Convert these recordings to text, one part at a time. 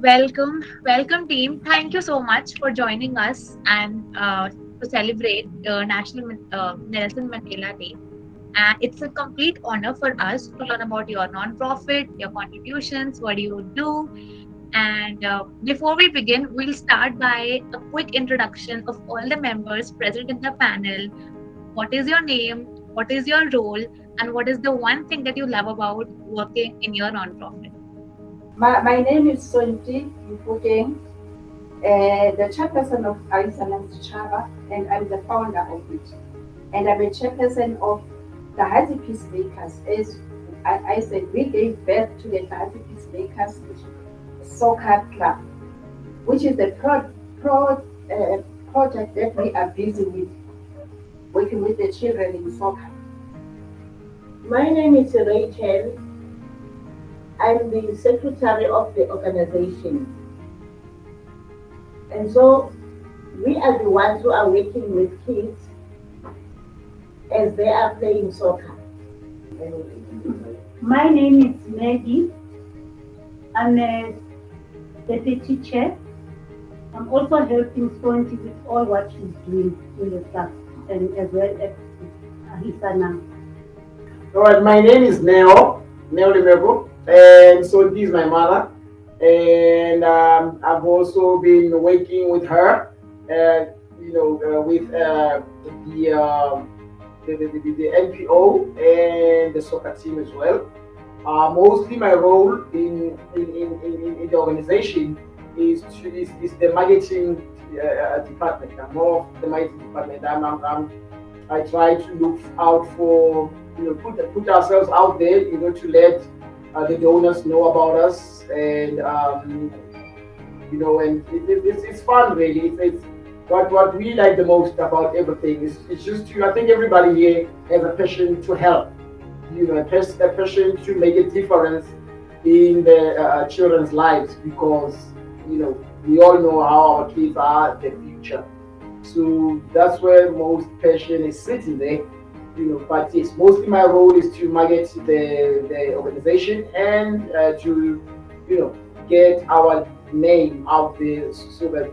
welcome team. Thank you so much for joining us and to celebrate Nelson Mandela Day. And it's a complete honor for us to learn about your non-profit, your contributions, what do you do. And before we begin, we'll start by a quick introduction of all the members present in the panel. What is your name? What is your role? And what is the one thing that you love about working in your non-profit? My name is Sonti Mofokeng, the chairperson of Ahisanang Sechaba, and I'm the founder of it. And I'm a chairperson of the Hazi Peacemakers. As I said, we gave birth to the Hazi Peacemakers Soccer Club, which is the project that we are busy with, working with the children in soccer. My name is Rachel. I'm the secretary of the organization. And so we are the ones who are working with kids as they are playing soccer. My name is Maggie. I'm a deputy chair. I'm also helping Sonti with all what she's doing in the club and as well as Ahisanang. All right, my name is Neo Limego, and so this is my mother, and I've also been working with her, with the NPO and the soccer team as well. Mostly my role in the organization is the marketing department. I'm more of the marketing department. I try to look out for, put ourselves out there, to let the donors know about us, and and it's fun really. It's what we like the most about everything is it's just I think everybody here has a passion to help, a passion to make a difference in the children's lives, because we all know how our kids are the future. So that's where most passion is sitting there, but yes, mostly my role is to market the organization and to, get our name out there so that,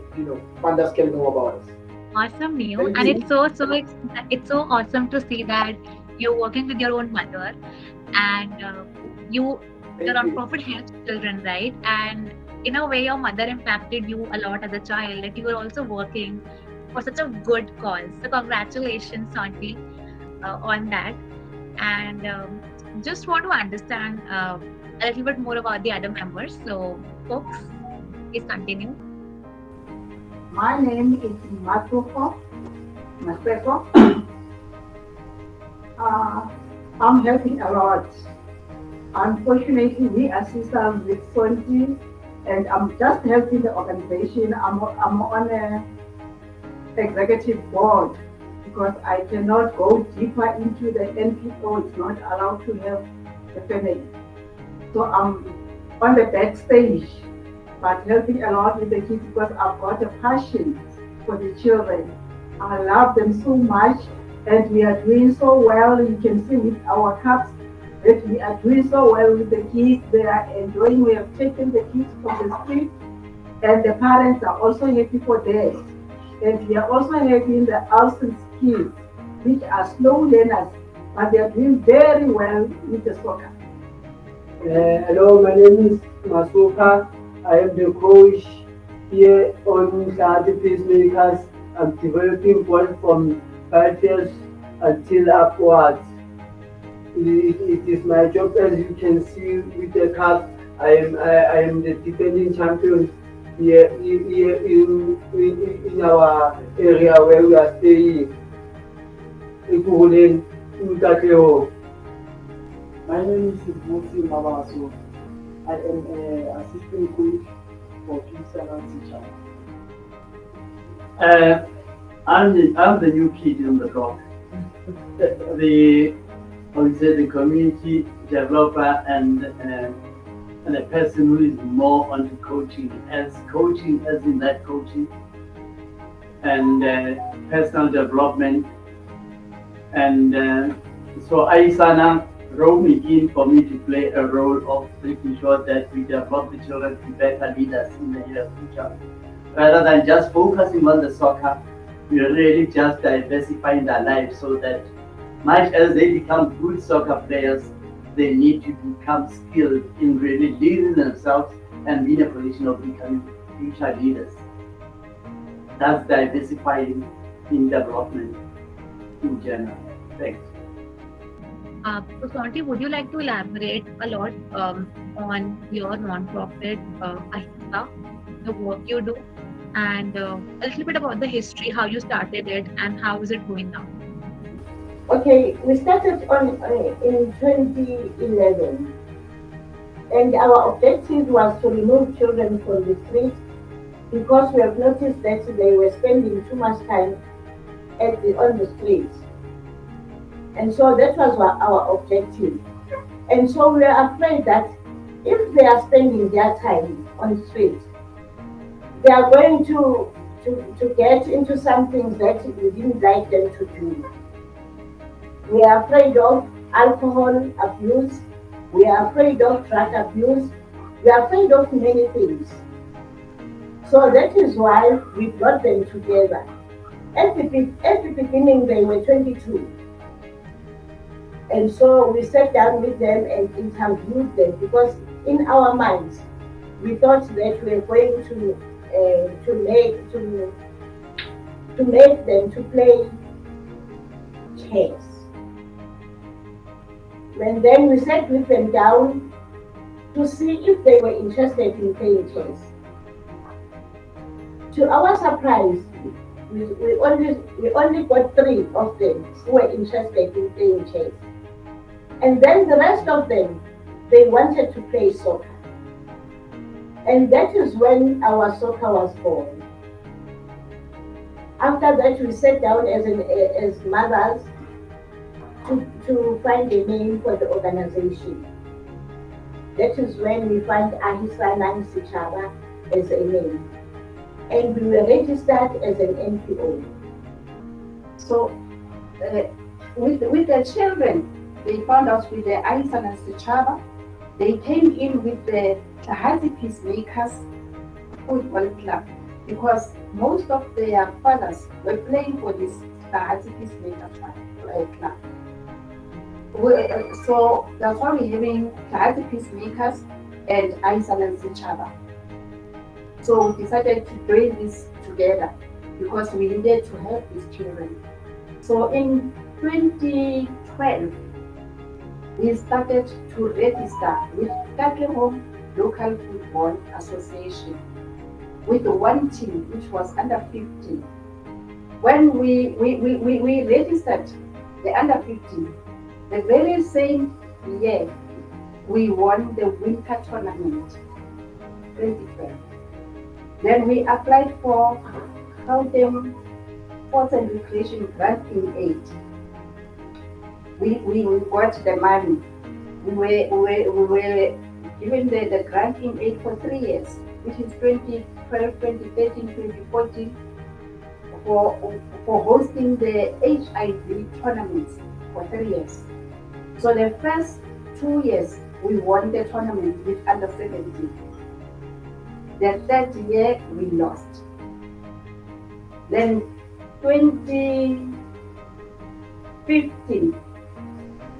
funders can know about us. Awesome, Neil. Thank And you. it's so awesome to see that you're working with your own mother, and you your Thank you. nonprofit helps children, right? And in a way, your mother impacted you a lot as a child. That you were also working for such a good cause. So congratulations, Santi, on that. And just want to understand a little bit more about the other members. So, folks, please continue. My name is Masoko. Uh, I'm helping a lot. Unfortunately, we assist them with Sonti, and I'm just helping the organization. I'm on a executive board because I cannot go deeper into the NPO. It's not allowed to help the family. So I'm on the backstage, but helping a lot with the kids because I've got a passion for the children. I love them so much, and we are doing so well. You can see with our cups that we are doing so well with the kids. They are enjoying. We have taken the kids from the street, and the parents are also happy for this. And we are also having the absent kids, which are slow learners, but they are doing very well with the soccer. Hello, my name is Masuka. I am the coach here on the Peacemakers. I'm developing boys from 5 years until upwards. It is my job, as you can see with the cup. I am the defending champion here in our area where we are staying. Ikuhulen, Utakeho. My name is Sonti Mofokeng. I am an assistant coach for Ahisanang Sechaba. I'm the new kid on the block. I would say the community developer and a person who is more onto coaching as in that coaching and personal development. And so Ahisanang roaming in for me to play a role of making sure that we develop the children to be better leaders in the near future. Rather than just focusing on the soccer, we are really just diversifying their lives so that much as they become good soccer players, they need to become skilled in really leading themselves and be in a position of becoming future leaders. That's diversifying in development in general. Thanks. So Sonti, would you like to elaborate a lot on your non-profit Ahisa, the work you do, and a little bit about the history, how you started it, and how is it going now? Okay, we started in 2011, and our objective was to remove children from the street because we have noticed that they were spending too much time on the streets. And so that was our objective. And so we are afraid that if they are spending their time on the street, they are going to get into some things that we didn't like them to do. We are afraid of alcohol abuse. We are afraid of drug abuse. We are afraid of many things. So that is why we brought them together. At the beginning, they were 22. And so we sat down with them and interviewed them because in our minds, we thought that we were going to make them to play chess. And then we sat with them down to see if they were interested in playing chess. To our surprise, we only got 3 of them who were interested in playing chess. And then the rest of them, they wanted to play soccer. And that is when our soccer was born. After that, we sat down as mothers to find a name for the organization. That is when we found Ahisanang Sechaba as a name. And we were registered as an NPO. So with the children, they found us with the Ahisanang Sechaba. They came in with the Tahati Peacemakers football club because most of their fathers were playing for this Tahati Peacemakers club. So that's why we're having Tahati Peacemakers and Ahisanang Sechaba. So we decided to join this together because we needed to help these children. So in 2012, we started to register with Katlehong Local Football Association with one team which was under 15. When we registered the under 15, the very same year we won the winter tournament 2012. Then we applied for Gauteng Sports and Recreation Grant in Aid. We got the money. We were given the grant in aid for 3 years, which is 2012, 2013, 2014, for hosting the HIV tournaments for 3 years. So the first 2 years, we won the tournament with under 17. The third year, we lost. Then 2015,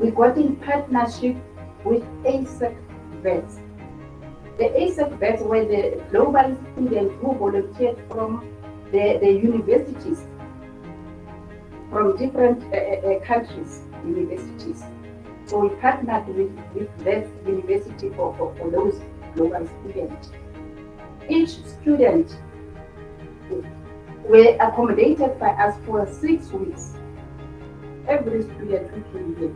we got in partnership with ASEC Vets. The ASEC Vets were the global students who volunteered from the universities, from different countries, universities. So we partnered with Vets University for those global students. Each student were accommodated by us for 6 weeks. Every student who came here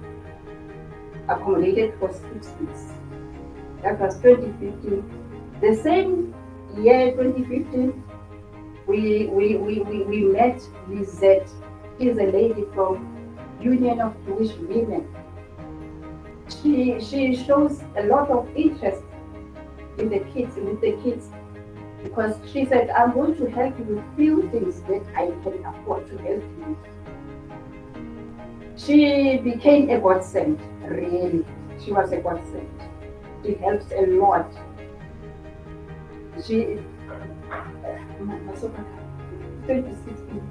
accommodated for 6 weeks. That was 2015. The same year, 2015, we met Lizette. She's a lady from Union of Jewish Women. She shows a lot of interest in the kids, because she said, I'm going to help you with few things that I can afford to help you with. She became a godsend, really. She was a godsend. She helps a lot. She 2016.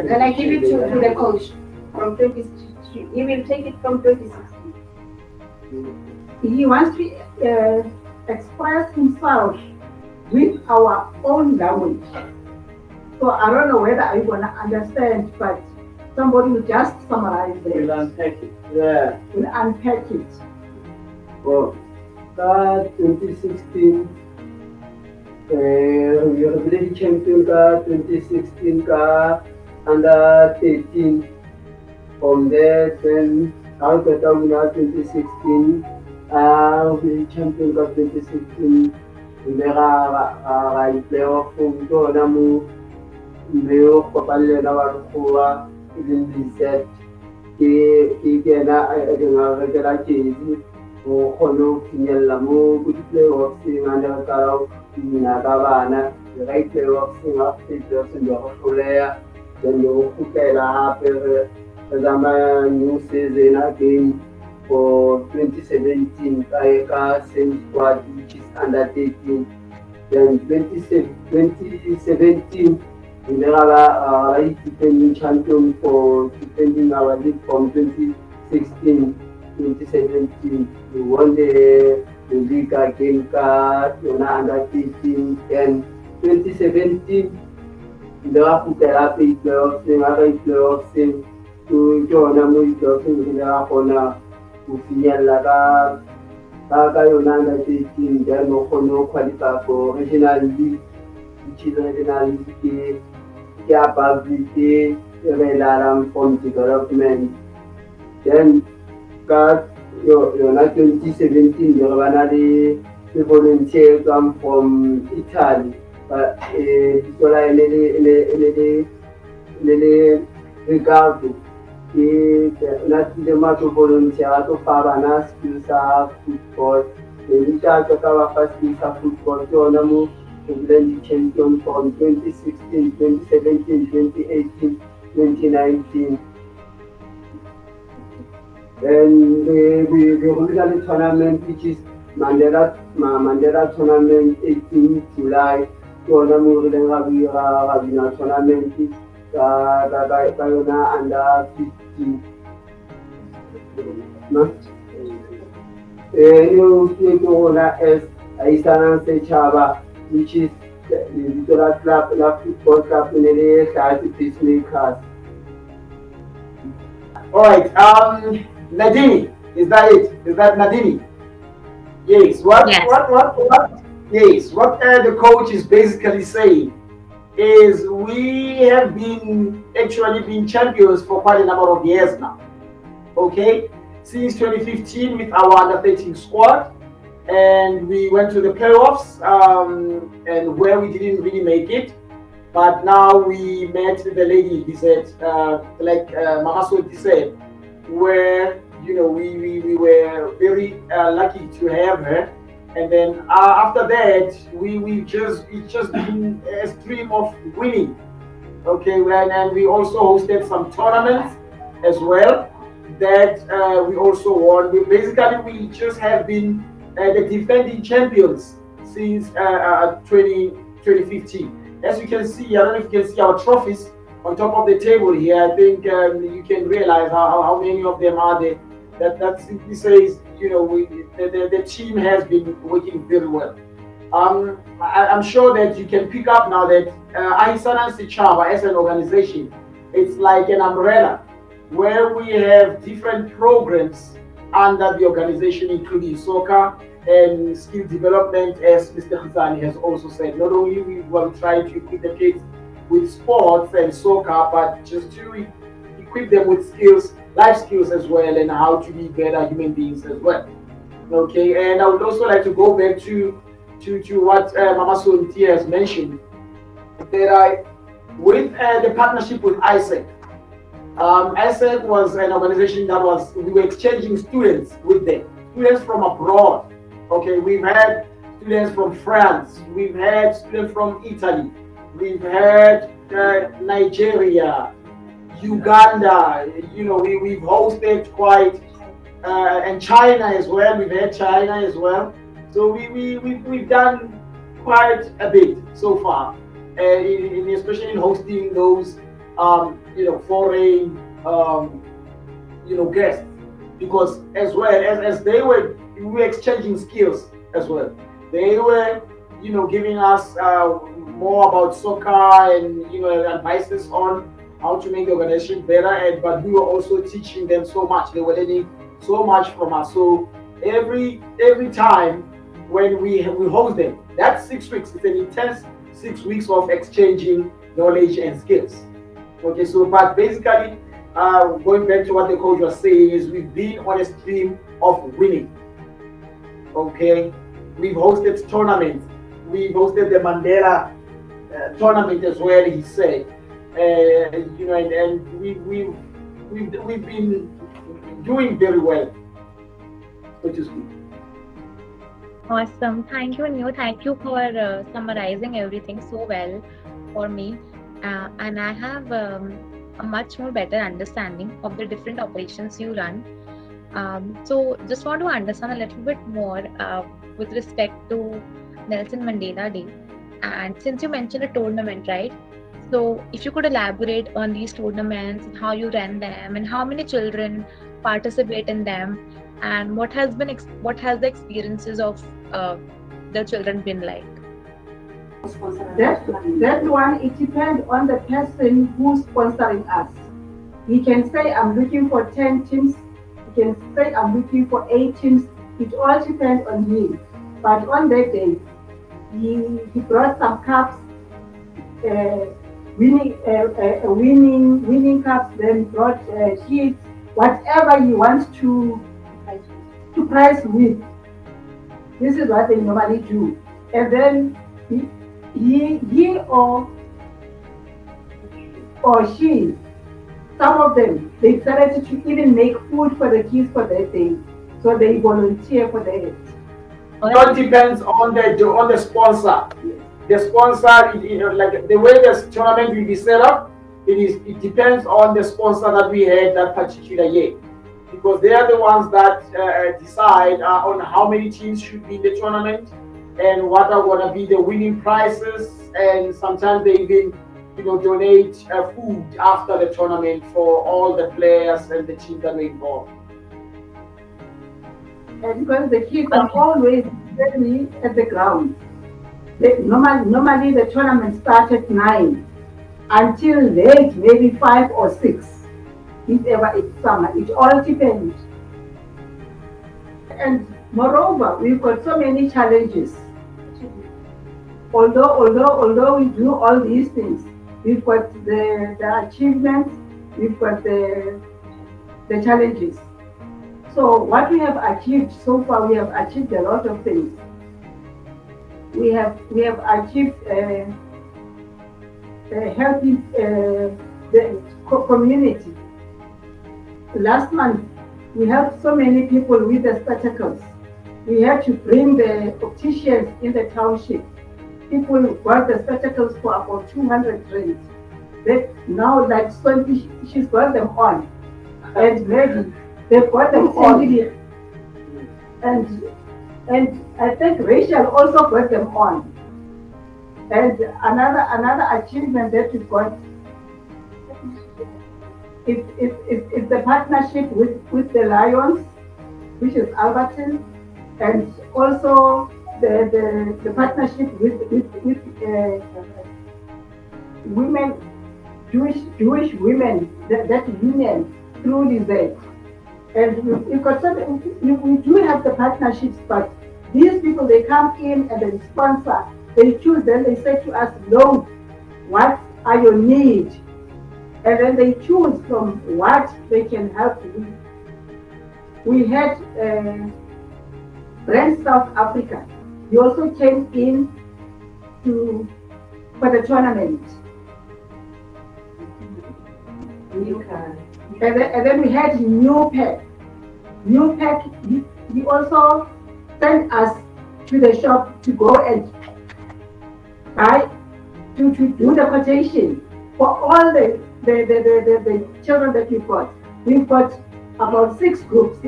Then I give it to the coach from 2016. He will take it from 2016. He wants to express himself with our own language. So I don't know whether I'm gonna understand, but somebody will just summarize it. We'll unpack it. Yeah. We'll unpack it. Well, that 2016, we are the champion ka 2016 ka under 13. From there, then I got out in 2016. We champion ka 2016. We are playoff from Tonamu. Leo kopale na warukuwa ilindiset ki kena dengan regala kiri o kono kinyala mo good playoff nganda karau na kabana right playoff singa players ndo kulea ndo kukela per zama new season again for 2017 kaeka same squad which is under 13. Then 2017 we are defending champion for defending our league from 2016, 2017. We won the league against under 15. Then 2017, we are therapy playoffs, we are playoffs to join a movie playoffs. We are on a Ufinya under 15. Then we qualify for regional league, which is regional league. Capability from development. Then got your 2017 the volunteer come from Italy, but Ricardo the much volunteer to Pavana skills of football. The Richard first skills of football to England champion from 2016, 2017, 2018, 2019. Then the original tournament, which is Mandela tournament, 18 July. Tournament tournament under 15. You as Ahisanang Sechaba, which is the Goodera club, the football club in the Saudi peacemakers. Alright, Nadini, is that it? Is that Nadini? Yes, what yes, what the coach is basically saying is we have been champions for quite a number of years now. Okay? Since 2015 with our under 13 squad. And we went to the playoffs, and where we didn't really make it. But now we met the lady, he said, like Mama Sonti said, where we were very lucky to have her. And then after that, it's just been a stream of winning. Okay, and we also hosted some tournaments as well that we also won. We just have been the defending champions since 2015. As you can see, I don't know if you can see our trophies on top of the table here. I think you can realize how many of them are there. That simply says, the team has been working very well. I'm sure that you can pick up now that Ahisanang Sechaba as an organization, it's like an umbrella where we have different programs under the organization, including soccer and skill development, as Mr. Khizani has also said. Not only we will try to equip the kids with sports and soccer, but just to equip them with skills, life skills as well, and how to be better human beings as well. Okay, and I would also like to go back to what Mama Sonti has mentioned, that with the partnership with ISEC. ISEC was an organization that we were exchanging students with them, students from abroad. Okay, we've had students from France, we've had students from Italy, we've had Nigeria, Uganda. We've hosted quite, and China as well. We've had China as well. So we've done quite a bit so far, especially in hosting those foreign guests, because as well as they were, we were exchanging skills as well. They were giving us more about soccer and advices on how to make the organization better, but we were also teaching them so much. They were learning so much from us. So every time when we host them, that's 6 weeks. It's an intense 6 weeks of exchanging knowledge and skills. Okay, so but basically, going back to what the coach was saying, is we've been on a stream of winning. Okay, we've hosted tournaments. We've hosted the Mandela tournament as well. He said, and we've been doing very well, so to speak. Awesome. Thank you, Neo. Thank you for summarizing everything so well for me. And I have a much more better understanding of the different operations you run. So just want to understand a little bit more with respect to Nelson Mandela Day. And since you mentioned a tournament, right? So if you could elaborate on these tournaments, how you run them, and how many children participate in them, and what has the experiences of the children been like? That one, it depends on the person who's sponsoring us. He can say, I'm looking for 10 teams. He can say, I'm looking for 8 teams. It all depends on him. But on that day, he brought some cups, winning cups, then brought sheets, whatever he wants to prize with. This is what they normally do. And then he or she, some of them, they decided to even make food for the kids for that day. So they volunteer for that. It all depends on the sponsor. The sponsor, like the way the tournament will be set up, it depends on the sponsor that we had that particular year, because they are the ones that decide on how many teams should be in the tournament and what are going to be the winning prizes, and sometimes they even donate food after the tournament for all the players and the teams that were involved. And because the kids are always really at the ground. Normally the tournament starts at 9 until late, maybe 5 or 6, if ever it's summer. It all depends. And moreover, we've got so many challenges. Although we do all these things, we've got the achievements, we've got the challenges. So what we have achieved so far, we have achieved a lot of things. We have achieved helping the community. Last month, we helped so many people with the spectacles. We had to bring the opticians in the township. People got the spectacles for about 200 rand. Now, like Sonti, she's got them on, and maybe they've got them on. And I think Rachel also got them on. And another achievement that we've got is the partnership with the Lions, which is Alberton, and also the partnership with women, Jewish women, that union through Lizette. And we do have the partnerships, but these people, they come in and they sponsor, they choose, then they say to us, Lord, what are your needs? And then they choose from what they can help with. We had Brand South Africa. He also came in for the tournament. And then we had New Pack. New Pack, he also sent us to the shop to go and buy to do the quotation for all the children that we've got. We've got about 6 groups.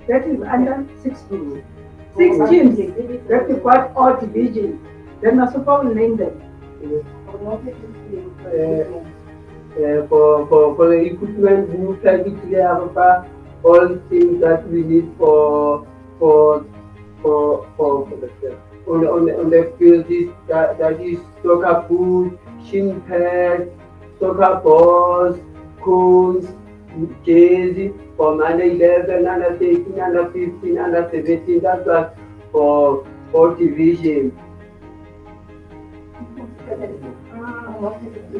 That is under 6 groups. 6 teams that we've got all divisions. Then Masupa will name them. For the equipment, we try to clear up all things that we need for on the field. That is soccer boot, shin pads, soccer balls, cones, jersey from under 11, under 13, under 15, under 17. That's what for division.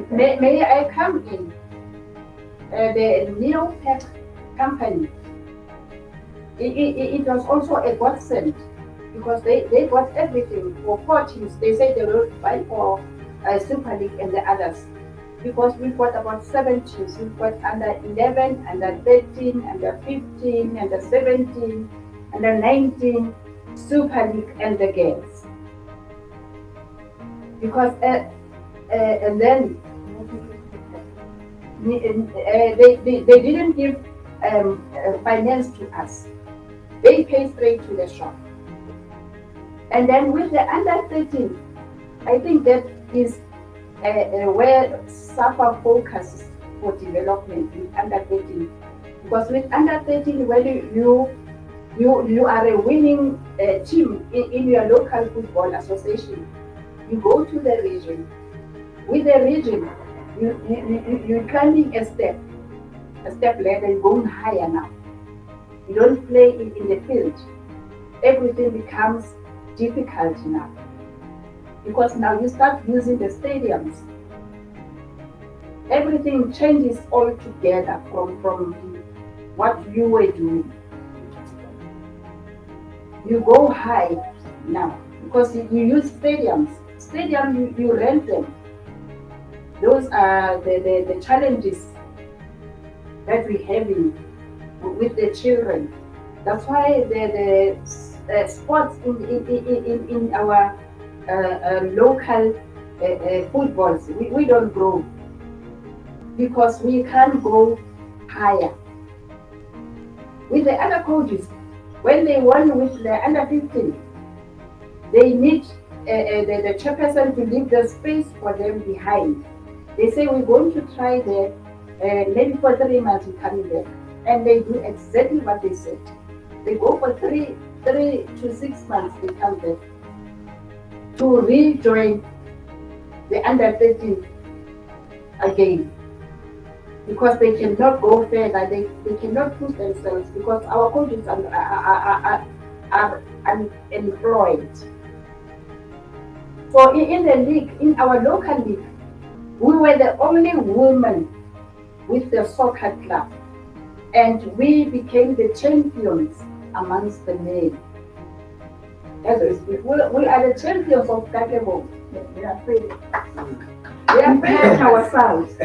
May I come in? The Neopec company, it was also a godsend because they got everything for 4 teams. They said they will buy for Super League and the others because we've got about 7 teams. We've got under 11, under 13, under 15, under 17, under 19, Super League and the girls. Because and then they didn't give finance to us. They pay straight to the shop. And then with the under 13, I think that is where SAFA focuses for development with under 13. Because with under 13, when you are a winning team in your local football association, you go to the region. With the region, you're climbing a step ladder, you're going higher now. You don't play in the field. Everything becomes difficult now. Because now you start using the stadiums. Everything changes altogether from what you were doing. You go high now because you use stadiums. Stadium, you rent them. Those are the challenges that we're having with the children. That's why the sports in our local footballs, we don't grow because we can't go higher. With the other coaches, when they won with the under 15, they need the chairperson to leave the space for them behind. They say we're going to try there, maybe for 3 months we're coming back. And they do exactly what they said. They go for 3 to 6 months, they come back to rejoin the under 13 again. Because they cannot go further, they cannot push themselves because our coaches are unemployed. So in the league, in our local league, we were the only women with the soccer club, and we became the champions amongst the men. We are the champions of Kakebo. We are proud ourselves.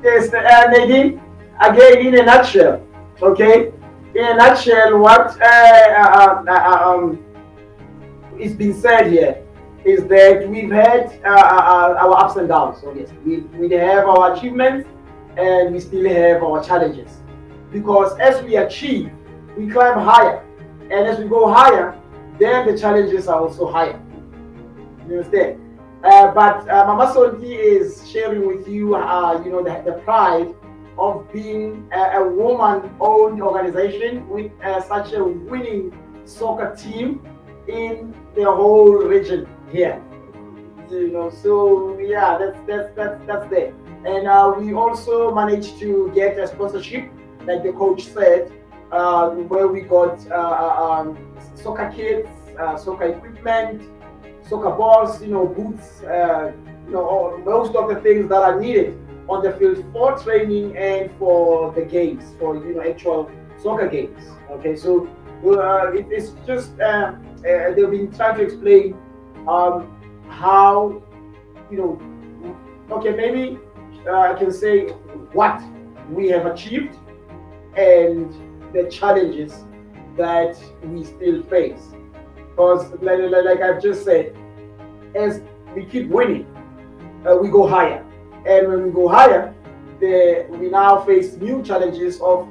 Yes, Nadine, again, in a nutshell, okay? In a nutshell, what is being said here is that we've had our ups and downs. So yes, we have our achievements and we still have our challenges. Because as we achieve, we climb higher. And as we go higher, then the challenges are also higher. You understand? But Mama Sonti is sharing with you, the pride of being a woman-owned organization with such a winning soccer team in the whole region here. So yeah, that's there. And we also managed to get a sponsorship, like the coach said, where we got soccer kits, soccer equipment, soccer balls, boots, most of the things that are needed on the field for training and for the games, for actual soccer games. Okay, so it's just they've been trying to explain how maybe I can say what we have achieved and the challenges that we still face. Because like I've just said, as we keep winning. We go higher, and when we go higher, we now face new challenges of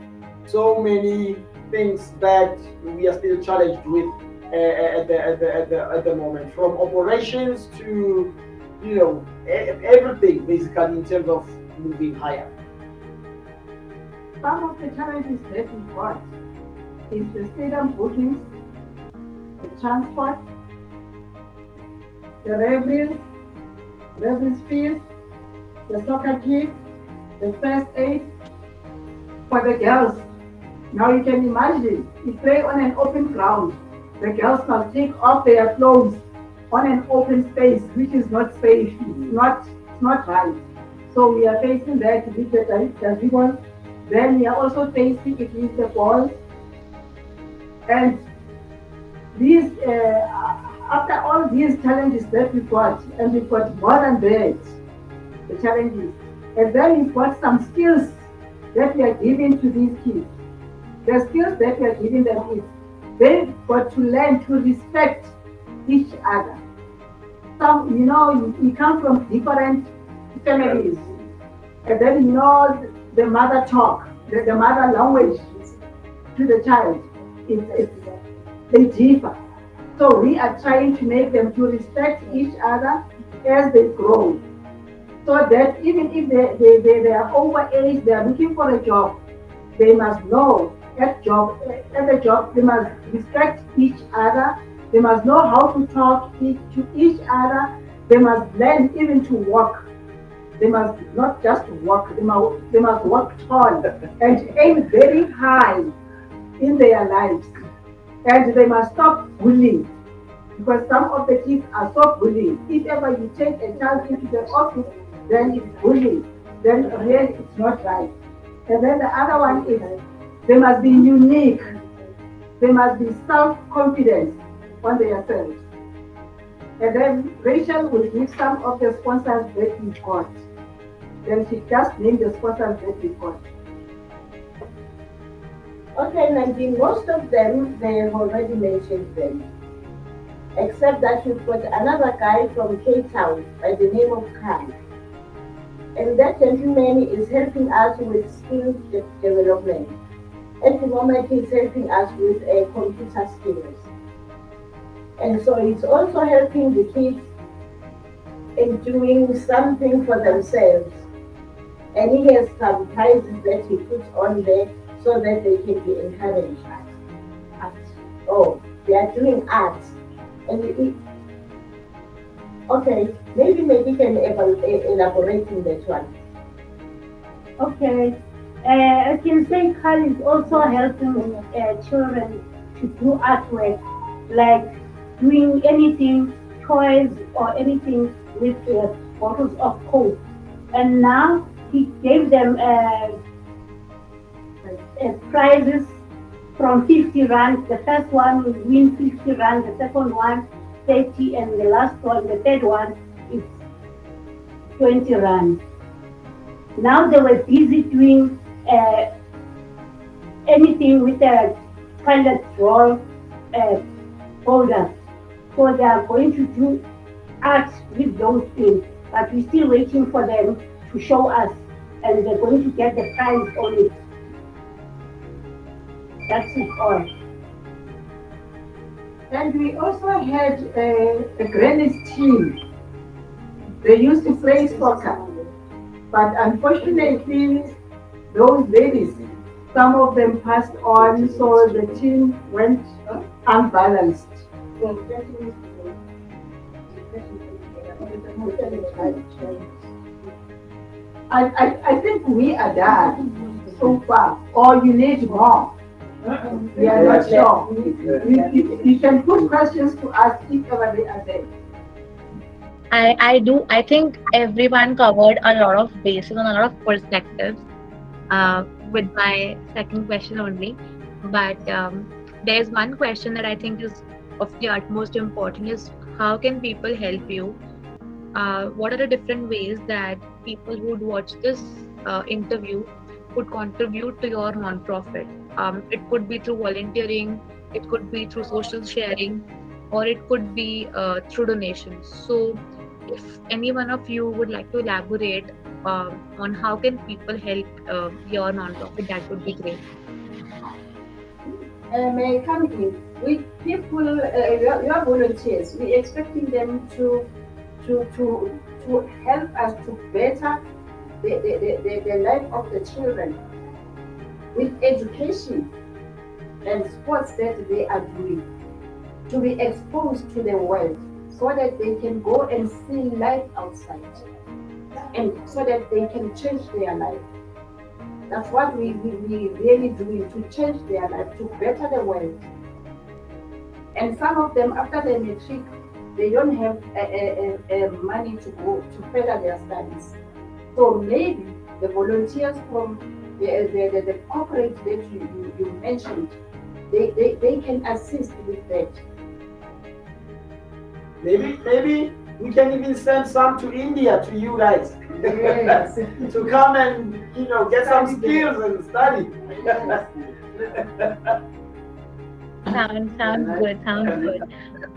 so many things that we are still challenged with at the moment, from operations to everything basically in terms of moving higher. Some of the challenges that we got is the stadium bookings, the transport, the referees fees, the soccer kit, the first aid for the girls. Now you can imagine, you play on an open ground. The girls must take off their clothes on an open space, which is not safe. It's not right. So we are facing that with the ribbon. Then we are also facing it with the balls. And these, after all these challenges that we got, and we got more than that, the challenges, and then we've got some skills that we are giving to these kids. The skills that we are giving them is they've got to learn to respect each other. Some, you come from different families, and then the mother talk, the mother language to the child, they differ. So we are trying to make them to respect each other as they grow, so that even if they are overage, they are looking for a job, they must know at the job they must respect each other. They must know how to talk to each other. They must learn even to walk. They must not just walk. They must walk tall and aim very high in their lives. And they must stop bullying, because some of the kids are so bullying. If ever you take a child into the office, then it's bullying. Then really it's not right. And then the other one is they must be unique. They must be self-confident on themselves. And then Rachel will give some of the sponsors that we got. Then she just named the sponsors that we got. Okay, Nadine, most of them, they have already mentioned them. Except that we've got another guy from Cape Town by the name of Kai. And that gentleman is helping us with skill development. At the moment, he's helping us with computer skills. And so it's also helping the kids in doing something for themselves. And he has some prizes that he puts on there so that they can be encouraged. Art. Oh, they are doing art. And okay, maybe you can elaborate in that one. Okay. I can say Carl is also helping children to do artwork, like doing anything, toys or anything with bottles of Coke. And now he gave them prizes from 50 rand. The first one will win 50 rand, the second one 30, and the last one, the third one, is 20 rand. Now they were busy doing anything with a pilot draw folder. So they are going to do art with those things, but we're still waiting for them to show us, and they're going to get the prize on it. That's it all. And we also had a granny's team. They used to play soccer, but unfortunately, those ladies, some of them passed on, so the team went unbalanced. I think we are done so far, or you need more. We are not sure. You can put questions to us if ever they are there. I think everyone covered a lot of bases and a lot of perspectives with my second question only. But there's one question that I think is of the utmost importance is how can people help you? What are the different ways that people who would watch this interview could contribute to your non-profit? It could be through volunteering, it could be through social sharing, or it could be through donations. So if any one of you would like to elaborate on how can people help your non-profit, that would be great. May I come in? We people, your volunteers, we expecting them to to to help us to better the life of the children with education and sports that they are doing, to be exposed to the world so that they can go and see life outside and so that they can change their life. That's what we really doing, to change their life, to better the world. And some of them, after the matric, they don't have money to go to further their studies. So maybe the volunteers from the corporate that you mentioned, they can assist with that. Maybe we can even send some to India to you guys. Yes. To come and get some skills and study. Sounds good. Sounds good.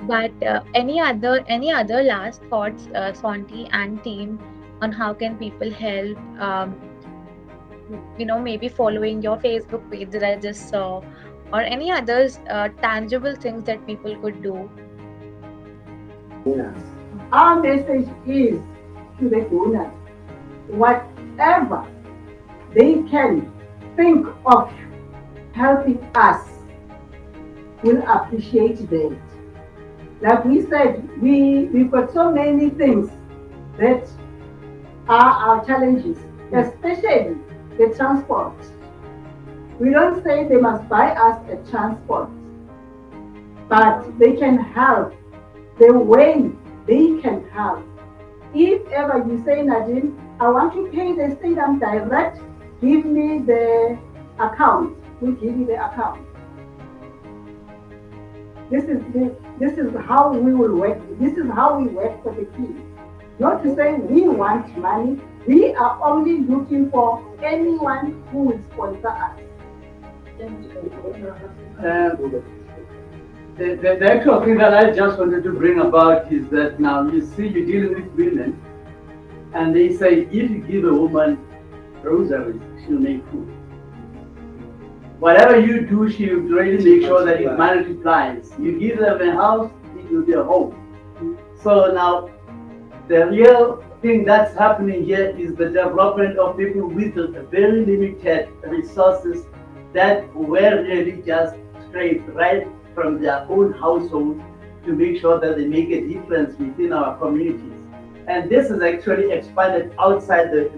But any other last thoughts, Sonti and team, on how can people help? Maybe following your Facebook page that I just saw, or any others tangible things that people could do. Our message is to the donors, whatever they can think of helping us, will appreciate that. Like we said, we've got so many things that are our challenges, especially the transport. We don't say they must buy us a transport, but they can help the way they can help. If ever you say, Nadine, I want to pay the stadium direct, give me the account, we give you the account. This is how we will work. This is how we work for the kids. Not to say we want money. We are only looking for anyone who will sponsor us. The actual thing that I just wanted to bring about is that now you see you're dealing with women, and they say if you give a woman rosaries, she'll make food. Whatever you do, she will really make sure that it multiplies. You give them a house, it will be a home. So now, the real thing that's happening here is the development of people with very limited resources that were really just scraped right from their own household to make sure that they make a difference within our communities. And this is actually expanded outside the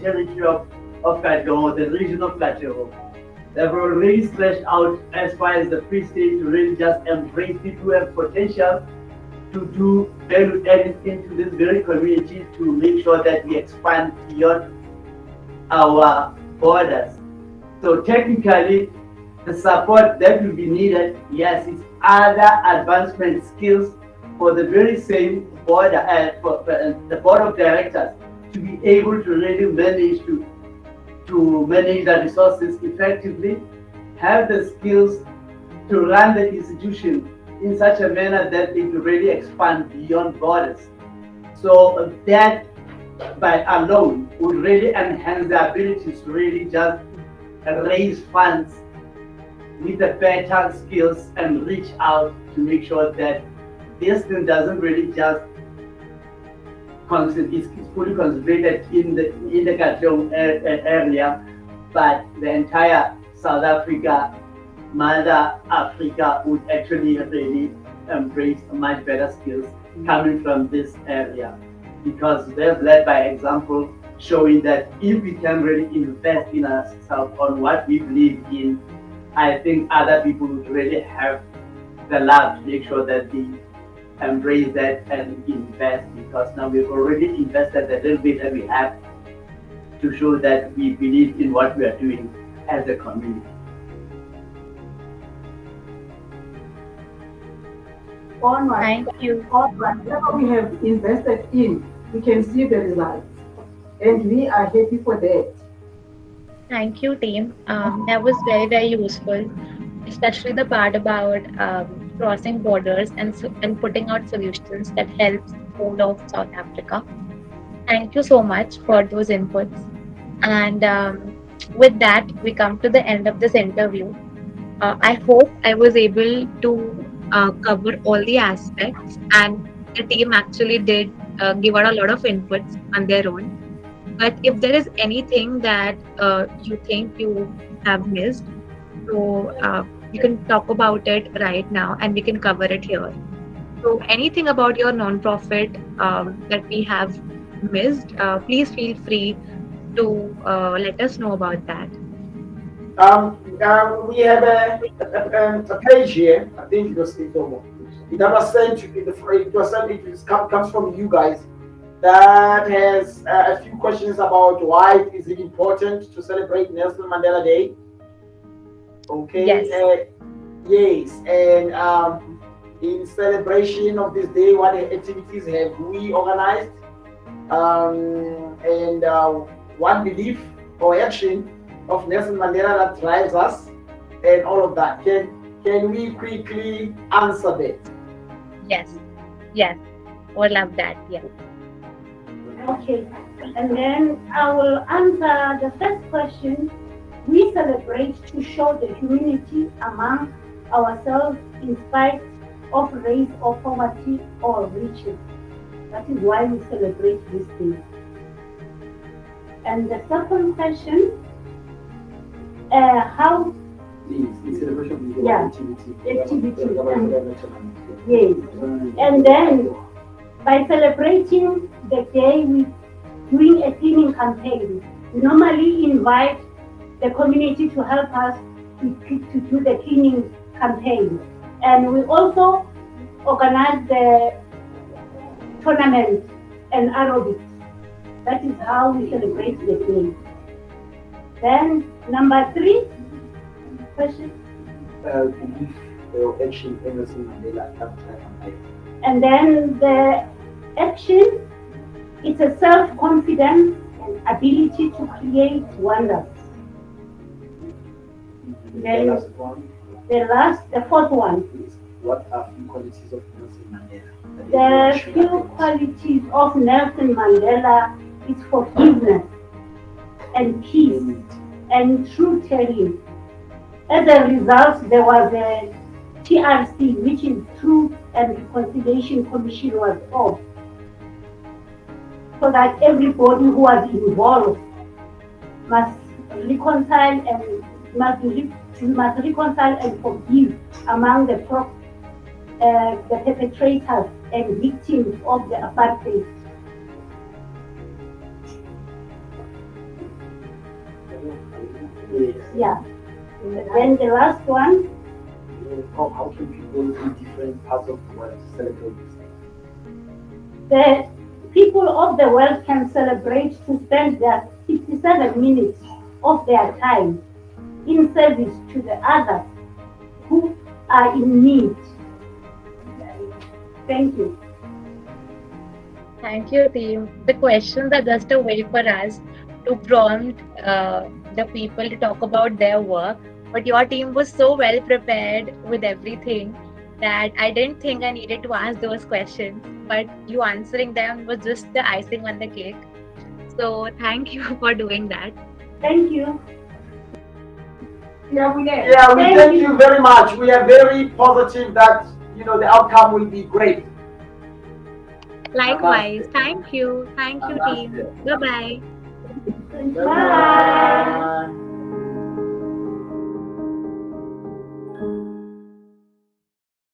territory of Katlehong, the region of Katlehong. They've already stretched out as far as the Free State to really just embrace people who have potential to do value added into this very community to make sure that we expand beyond our borders. So technically, the support that will be needed, yes, is other advancement skills for the very same board, for the board of directors to be able to really manage to manage the resources effectively, have the skills to run the institution in such a manner that it will really expand beyond borders. So that by alone would really enhance the abilities to really just raise funds with the better skills and reach out to make sure that this thing doesn't really just is fully concentrated in the Katlehong area, but the entire South Africa, Mother Africa would actually really embrace much better skills coming from this area, because they've led by example, showing that if we can really invest in ourselves on what we believe in, I think other people would really have the love to make sure that they embrace that and invest, because now we've already invested the little bit that we have to show that we believe in what we are doing as a community. Thank you. Whatever we have invested in, we can see the results. And we are happy for that. Thank you, team. That was very, very useful, especially the part about crossing borders and putting out solutions that helps whole of South Africa. Thank you so much for those inputs. And with that, we come to the end of this interview. I hope I was able to cover all the aspects, and the team actually did give out a lot of inputs on their own. But if there is anything that you think you have missed, so you can talk about it right now and we can cover it here. So anything about your nonprofit that we have missed, please feel free to let us know about that. We have a page here. I think it was sent. It was sent. Comes from you guys. That has a few questions about why is it important to celebrate Nelson Mandela Day. Okay. Yes. Yes, and in celebration of this day, what activities have we organized? And one belief or action of Nelson Mandela that drives us, and all of that. Can we quickly answer that? Yes. Yes. Would love that. Yes. Okay, and then I will answer the first question. We celebrate to show the unity among ourselves in spite of race or poverty or riches. That is why we celebrate this day. And the second question, how yes, and then by celebrating the day, we doing a cleaning campaign. We normally invite the community to help us to do the cleaning campaign, and we also organize the tournament and aerobics. That is how we celebrate the day. Then number 3 question. Belief or action in Nelson Mandela at time. And then the action, it's a self-confidence and ability to create wonders. Then the fourth one. What are few qualities of Nelson Mandela? The few qualities of Nelson Mandela is forgiveness and peace and truth-telling. As a result, there was a TRC, which is Truth and Reconciliation Commission, was formed, so that everybody who was involved must reconcile and forgive among the perpetrators and victims of the apartheid. Yeah. Then the last one. How can people in different parts of the world celebrate this day? The people of the world can celebrate to spend their 67 minutes of their time in service to the others who are in need. Thank you. Thank you, team. The questions are just a way for us to prompt the people to talk about their work. But your team was so well prepared with everything that I didn't think I needed to ask those questions. But you answering them was just the icing on the cake. So thank you for doing that. Thank you. We thank you very much. We are very positive that the outcome will be great. Likewise. Thank you. Thank you, team. Bye-bye. Bye.